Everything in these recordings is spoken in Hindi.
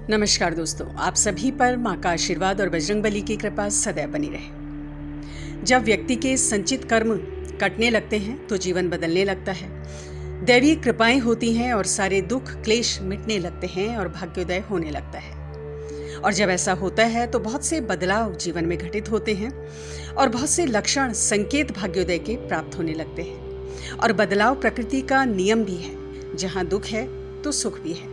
नमस्कार दोस्तों, आप सभी पर माँ का आशीर्वाद और बजरंगबली की कृपा सदैव बनी रहे। जब व्यक्ति के संचित कर्म कटने लगते हैं तो जीवन बदलने लगता है, दैवीय कृपाएं होती हैं और सारे दुख क्लेश मिटने लगते हैं और भाग्योदय होने लगता है। और जब ऐसा होता है तो बहुत से बदलाव जीवन में घटित होते हैं और बहुत से लक्षण संकेत भाग्योदय के प्राप्त होने लगते हैं। और बदलाव प्रकृति का नियम भी है, जहाँ दुख है तो सुख भी है।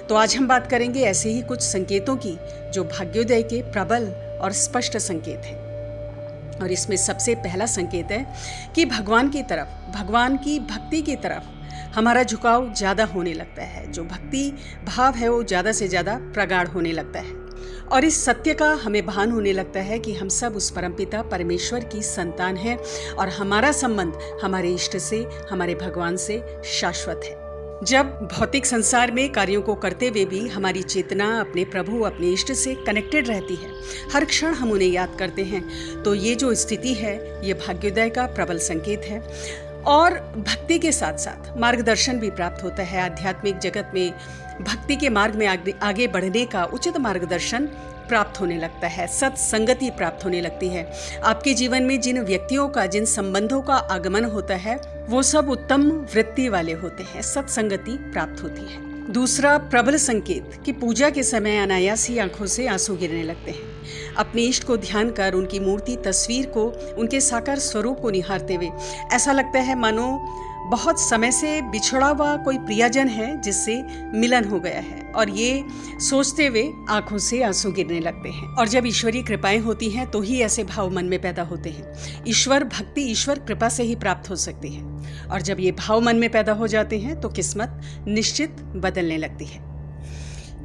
तो आज हम बात करेंगे ऐसे ही कुछ संकेतों की जो भाग्योदय के प्रबल और स्पष्ट संकेत हैं। और इसमें सबसे पहला संकेत है कि भगवान की तरफ, भगवान की भक्ति की तरफ हमारा झुकाव ज़्यादा होने लगता है। जो भक्ति भाव है वो ज़्यादा से ज़्यादा प्रगाढ़ होने लगता है और इस सत्य का हमें भान होने लगता है कि हम सब उस परमपिता परमेश्वर की संतान हैं और हमारा संबंध हमारे इष्ट से, हमारे भगवान से शाश्वत है। जब भौतिक संसार में कार्यों को करते हुए भी हमारी चेतना अपने प्रभु, अपने इष्ट से कनेक्टेड रहती है, हर क्षण हम उन्हें याद करते हैं, तो ये जो स्थिति है ये भाग्योदय का प्रबल संकेत है। और भक्ति के साथ साथ मार्गदर्शन भी प्राप्त होता है। आध्यात्मिक जगत में भक्ति के मार्ग में आगे बढ़ने का उचित मार्गदर्शन प्राप्त होने लगता है, सत्संगति प्राप्त होने लगती है। आपके जीवन में जिन व्यक्तियों का, जिन संबंधों का आगमन होता है वो सब उत्तम वृत्ति वाले होते हैं, सत्संगति प्राप्त होती है। दूसरा प्रबल संकेत कि पूजा के समय अनायास ही आंखों से आंसू गिरने लगते हैं। अपने इष्ट को ध्यान कर उनकी मूर्ति, तस्वीर को, उनके साकार स्वरूप को निहारते हुए ऐसा लगता है मानो बहुत समय से बिछड़ा हुआ कोई प्रियजन है जिससे मिलन हो गया है, और ये सोचते हुए आंखों से आंसू गिरने लगते हैं। और जब ईश्वरीय कृपाएं होती हैं तो ही ऐसे भाव मन में पैदा होते हैं। ईश्वर भक्ति, ईश्वर कृपा से ही प्राप्त हो सकती है, और जब ये भाव मन में पैदा हो जाते हैं तो किस्मत निश्चित बदलने लगती है।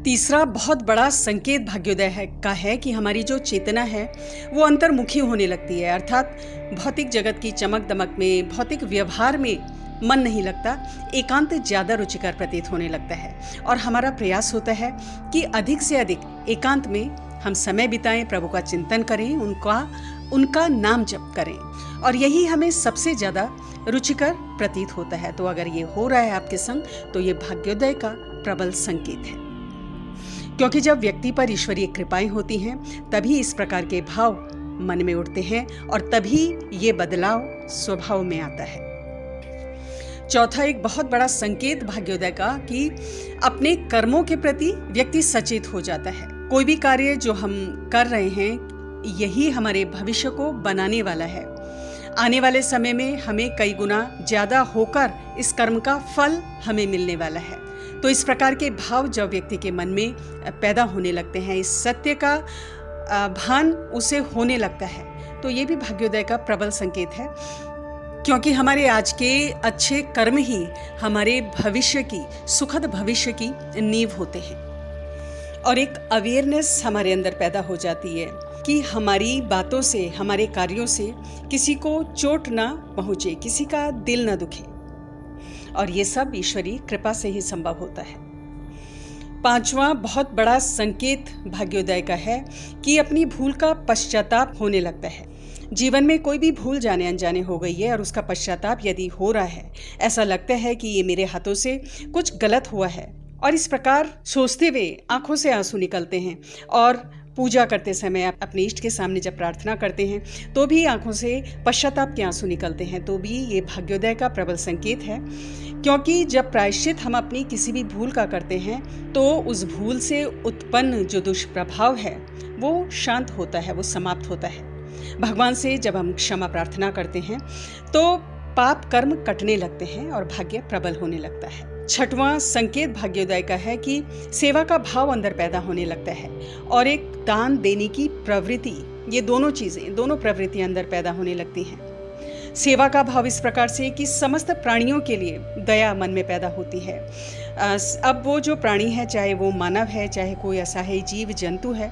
तीसरा बहुत बड़ा संकेत भाग्योदय का है कि हमारी जो चेतना है वो अंतर्मुखी होने लगती है, अर्थात भौतिक जगत की चमक दमक में, भौतिक व्यवहार में मन नहीं लगता, एकांत ज़्यादा रुचिकर प्रतीत होने लगता है। और हमारा प्रयास होता है कि अधिक से अधिक एकांत में हम समय बिताएं, प्रभु का चिंतन करें, उनका नाम जप करें, और यही हमें सबसे ज़्यादा रुचिकर प्रतीत होता है। तो अगर ये हो रहा है आपके संग तो ये भाग्योदय का प्रबल संकेत है, क्योंकि जब व्यक्ति पर ईश्वरीय कृपाएं होती हैं तभी इस प्रकार के भाव मन में उठते हैं और तभी ये बदलाव स्वभाव में आता है। चौथा एक बहुत बड़ा संकेत भाग्योदय का कि अपने कर्मों के प्रति व्यक्ति सचेत हो जाता है। कोई भी कार्य जो हम कर रहे हैं यही हमारे भविष्य को बनाने वाला है। आने वाले समय में हमें कई गुना ज्यादा होकर इस कर्म का फल हमें मिलने वाला है। तो इस प्रकार के भाव जब व्यक्ति के मन में पैदा होने लगते हैं, इस सत्य का भान उसे होने लगता है, तो ये भी भाग्योदय का प्रबल संकेत है, क्योंकि हमारे आज के अच्छे कर्म ही हमारे भविष्य की, सुखद भविष्य की नींव होते हैं। और एक अवेयरनेस हमारे अंदर पैदा हो जाती है कि हमारी बातों से, हमारे कार्यों से किसी को चोट ना पहुंचे, किसी का दिल ना दुखे, और ये सब ईश्वरीय कृपा से ही संभव होता है। पांचवा बहुत बड़ा संकेत भाग्योदय का है कि अपनी भूल का पश्चाताप होने लगता है। जीवन में कोई भी भूल जाने अनजाने हो गई है और उसका पश्चाताप यदि हो रहा है, ऐसा लगता है कि ये मेरे हाथों से कुछ गलत हुआ है, और इस प्रकार सोचते हुए आंखों से आंसू निकलते हैं। और पूजा करते समय अपने इष्ट के सामने जब प्रार्थना करते हैं तो भी आंखों से पश्चाताप के आंसू निकलते हैं, तो भी ये भाग्योदय का प्रबल संकेत है। क्योंकि जब प्रायश्चित हम अपनी किसी भी भूल का करते हैं तो उस भूल से उत्पन्न जो दुष्प्रभाव है वो शांत होता है, वो समाप्त होता है। भगवान से जब हम क्षमा प्रार्थना करते हैं तो पाप कर्म कटने लगते हैं और भाग्य प्रबल होने लगता है। छठवां संकेत भाग्योदय का है कि सेवा का भाव अंदर पैदा होने लगता है और एक दान देने की प्रवृत्ति, ये दोनों चीजें, दोनों प्रवृत्तियां अंदर पैदा होने लगती हैं। सेवा का भाव इस प्रकार से कि समस्त प्राणियों के लिए दया मन में पैदा होती है। अब वो जो प्राणी है, चाहे वो मानव है, चाहे कोई असहाय जीव जंतु है,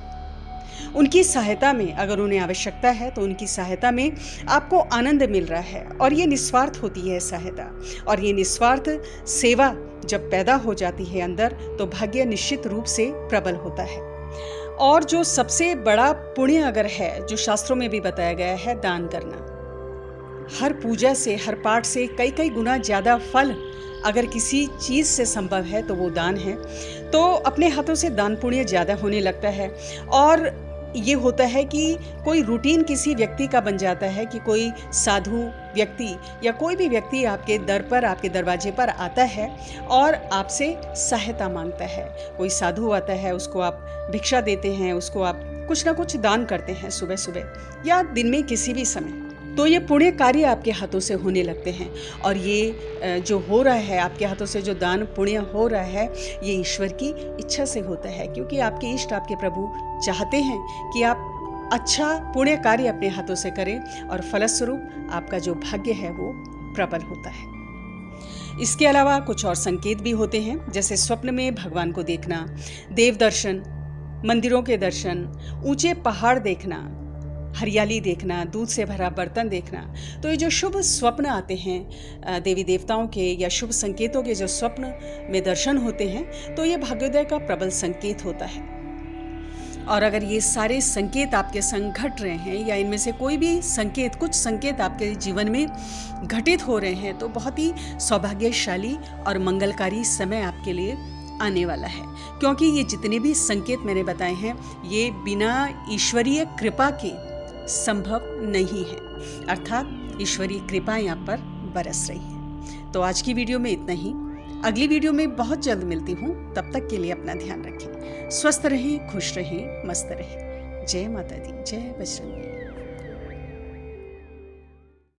उनकी सहायता में अगर उन्हें आवश्यकता है तो उनकी सहायता में आपको आनंद मिल रहा है, और ये निस्वार्थ होती है सहायता। और ये निस्वार्थ सेवा जब पैदा हो जाती है अंदर तो भाग्य निश्चित रूप से प्रबल होता है। और जो सबसे बड़ा पुण्य अगर है, जो शास्त्रों में भी बताया गया है, दान करना। हर पूजा से, हर पाठ से कई कई गुना ज्यादा फल अगर किसी चीज़ से संभव है तो वो दान है। तो अपने हाथों से दान पुण्य ज़्यादा होने लगता है। और ये होता है कि कोई रूटीन किसी व्यक्ति का बन जाता है कि कोई साधु व्यक्ति या कोई भी व्यक्ति आपके दर पर, आपके दरवाजे पर आता है और आपसे सहायता मांगता है। कोई साधु आता है, उसको आप भिक्षा देते हैं, उसको आप कुछ ना कुछ दान करते हैं सुबह सुबह या दिन में किसी भी समय। तो ये पुण्य कार्य आपके हाथों से होने लगते हैं। और ये जो हो रहा है आपके हाथों से, जो दान पुण्य हो रहा है, ये ईश्वर की इच्छा से होता है, क्योंकि आपके इष्ट, आपके प्रभु चाहते हैं कि आप अच्छा पुण्य कार्य अपने हाथों से करें और फलस्वरूप आपका जो भाग्य है वो प्रबल होता है। इसके अलावा कुछ और संकेत भी होते हैं, जैसे स्वप्न में भगवान को देखना, देव दर्शन, मंदिरों के दर्शन, ऊंचे पहाड़ देखना, हरियाली देखना, दूध से भरा बर्तन देखना। तो ये जो शुभ स्वप्न आते हैं देवी देवताओं के या शुभ संकेतों के जो स्वप्न में दर्शन होते हैं, तो ये भाग्योदय का प्रबल संकेत होता है। और अगर ये सारे संकेत आपके संग घट रहे हैं या इनमें से कोई भी संकेत, कुछ संकेत आपके जीवन में घटित हो रहे हैं, तो बहुत ही सौभाग्यशाली और मंगलकारी समय आपके लिए आने वाला है। क्योंकि ये जितने भी संकेत मैंने बताए हैं, ये बिना ईश्वरीय कृपा के संभव नहीं है, अर्थात ईश्वरीय कृपा यहाँ पर बरस रही है। तो आज की वीडियो में इतना ही। अगली वीडियो में बहुत जल्द मिलती हूँ। तब तक के लिए अपना ध्यान रखें, स्वस्थ रहें, खुश रहें, मस्त रहें। जय माता दी, जय बजरंग बली।